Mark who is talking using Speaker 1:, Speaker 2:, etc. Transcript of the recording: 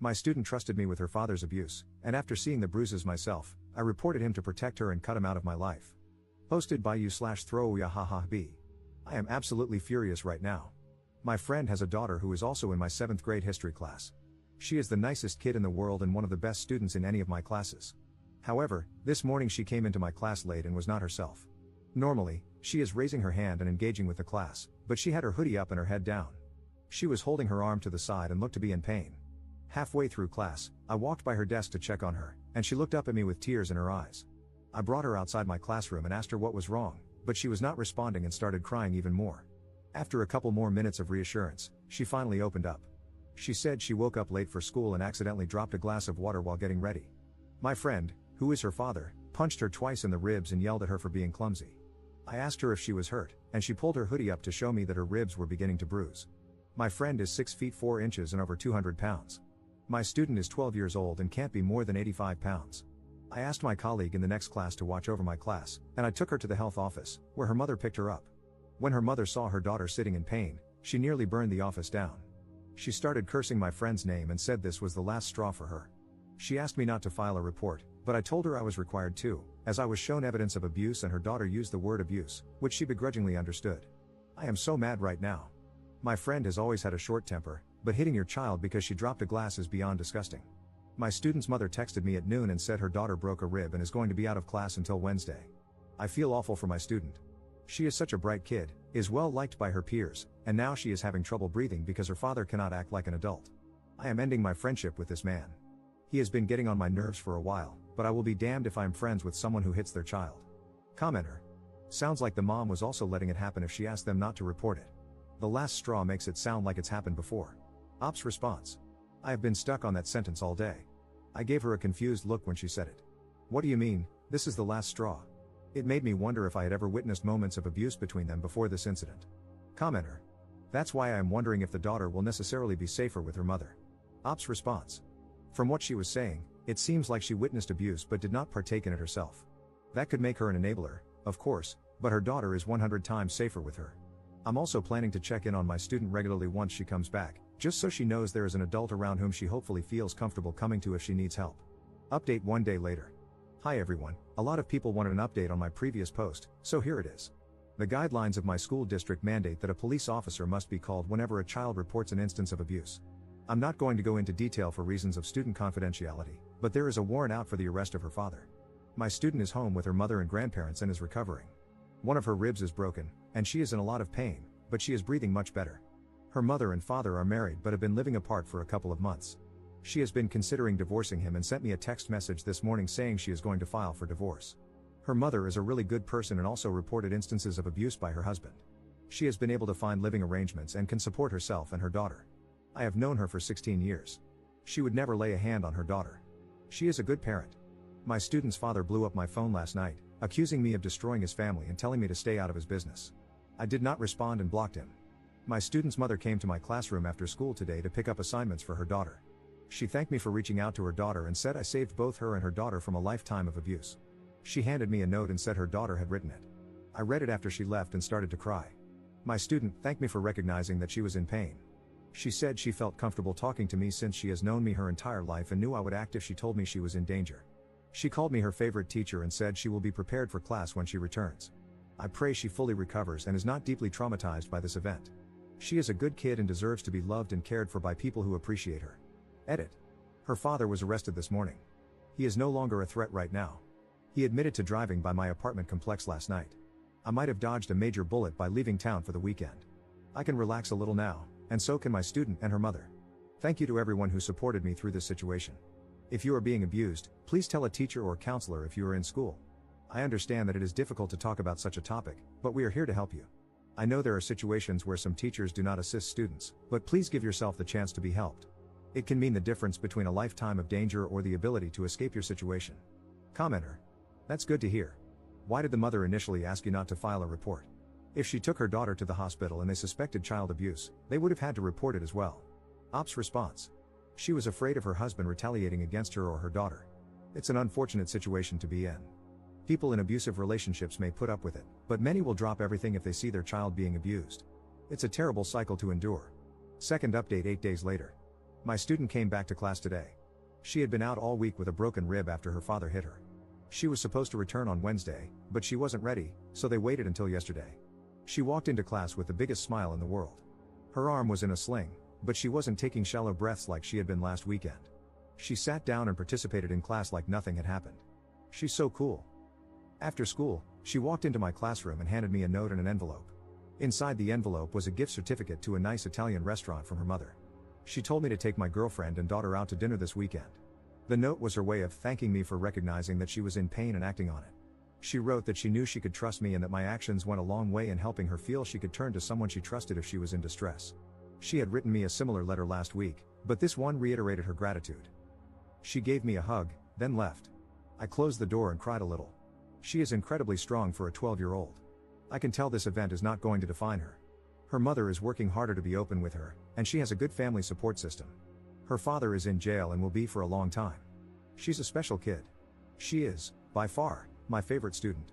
Speaker 1: My student trusted me with her father's abuse, and after seeing the bruises myself, I reported him to protect her and cut him out of my life. Posted by you/throwyahahaB. I am absolutely furious right now. My friend has a daughter who is also in my 7th grade history class. She is the nicest kid in the world and one of the best students in any of my classes. However, this morning she came into my class late and was not herself. Normally, she is raising her hand and engaging with the class, but she had her hoodie up and her head down. She was holding her arm to the side and looked to be in pain. Halfway through class, I walked by her desk to check on her, and she looked up at me with tears in her eyes. I brought her outside my classroom and asked her what was wrong, but she was not responding and started crying even more. After a couple more minutes of reassurance, she finally opened up. She said she woke up late for school and accidentally dropped a glass of water while getting ready. My friend, who is her father, punched her twice in the ribs and yelled at her for being clumsy. I asked her if she was hurt, and she pulled her hoodie up to show me that her ribs were beginning to bruise. My friend is 6 feet 4 inches and over 200 pounds. My student is 12 years old and can't be more than 85 pounds. I asked my colleague in the next class to watch over my class, and I took her to the health office, where her mother picked her up. When her mother saw her daughter sitting in pain, she nearly burned the office down. She started cursing my friend's name and said this was the last straw for her. She asked me not to file a report, but I told her I was required to, as I was shown evidence of abuse and her daughter used the word abuse, which she begrudgingly understood. I am so mad right now. My friend has always had a short temper, but hitting your child because she dropped a glass is beyond disgusting. My student's mother texted me at noon and said her daughter broke a rib and is going to be out of class until Wednesday. I feel awful for my student. She is such a bright kid, is well liked by her peers, and now she is having trouble breathing because her father cannot act like an adult. I am ending my friendship with this man. He has been getting on my nerves for a while, but I will be damned if I am friends with someone who hits their child. Commenter. Sounds like the mom was also letting it happen if she asked them not to report it. The last straw makes it sound like it's happened before. Ops response. I have been stuck on that sentence all day. I gave her a confused look when she said it. What do you mean, this is the last straw? It made me wonder if I had ever witnessed moments of abuse between them before this incident. Commenter. That's why I am wondering if the daughter will necessarily be safer with her mother. Ops response. From what she was saying, it seems like she witnessed abuse but did not partake in it herself. That could make her an enabler, of course, but her daughter is 100 times safer with her. I'm also planning to check in on my student regularly once she comes back, just so she knows there is an adult around whom she hopefully feels comfortable coming to if she needs help. Update 1 day later. Hi everyone, a lot of people wanted an update on my previous post, so here it is. The guidelines of my school district mandate that a police officer must be called whenever a child reports an instance of abuse. I'm not going to go into detail for reasons of student confidentiality, but there is a warrant out for the arrest of her father. My student is home with her mother and grandparents and is recovering. One of her ribs is broken, and she is in a lot of pain, but she is breathing much better. Her mother and father are married but have been living apart for a couple of months. She has been considering divorcing him and sent me a text message this morning saying she is going to file for divorce. Her mother is a really good person and also reported instances of abuse by her husband. She has been able to find living arrangements and can support herself and her daughter. I have known her for 16 years. She would never lay a hand on her daughter. She is a good parent. My student's father blew up my phone last night, accusing me of destroying his family and telling me to stay out of his business. I did not respond and blocked him. My student's mother came to my classroom after school today to pick up assignments for her daughter. She thanked me for reaching out to her daughter and said I saved both her and her daughter from a lifetime of abuse. She handed me a note and said her daughter had written it. I read it after she left and started to cry. My student thanked me for recognizing that she was in pain. She said she felt comfortable talking to me since she has known me her entire life and knew I would act if she told me she was in danger. She called me her favorite teacher and said she will be prepared for class when she returns. I pray she fully recovers and is not deeply traumatized by this event. She is a good kid and deserves to be loved and cared for by people who appreciate her. Edit. Her father was arrested this morning. He is no longer a threat right now. He admitted to driving by my apartment complex last night. I might have dodged a major bullet by leaving town for the weekend. I can relax a little now, and so can my student and her mother. Thank you to everyone who supported me through this situation. If you are being abused, please tell a teacher or counselor if you are in school. I understand that it is difficult to talk about such a topic, but we are here to help you. I know there are situations where some teachers do not assist students, but please give yourself the chance to be helped. It can mean the difference between a lifetime of danger or the ability to escape your situation. Commenter. That's good to hear. Why did the mother initially ask you not to file a report? If she took her daughter to the hospital and they suspected child abuse, they would have had to report it as well. Ops response. She was afraid of her husband retaliating against her or her daughter. It's an unfortunate situation to be in. People in abusive relationships may put up with it, but many will drop everything if they see their child being abused. It's a terrible cycle to endure. Second update 8 days later. My student came back to class today. She had been out all week with a broken rib after her father hit her. She was supposed to return on Wednesday, but she wasn't ready, so they waited until yesterday. She walked into class with the biggest smile in the world. Her arm was in a sling, but she wasn't taking shallow breaths like she had been last weekend. She sat down and participated in class like nothing had happened. She's so cool. After school, she walked into my classroom and handed me a note and an envelope. Inside the envelope was a gift certificate to a nice Italian restaurant from her mother. She told me to take my girlfriend and daughter out to dinner this weekend. The note was her way of thanking me for recognizing that she was in pain and acting on it. She wrote that she knew she could trust me and that my actions went a long way in helping her feel she could turn to someone she trusted if she was in distress. She had written me a similar letter last week, but this one reiterated her gratitude. She gave me a hug, then left. I closed the door and cried a little. She is incredibly strong for a 12-year-old. I can tell this event is not going to define her. Her mother is working harder to be open with her, and she has a good family support system. Her father is in jail and will be for a long time. She's a special kid. She is, by far, my favorite student.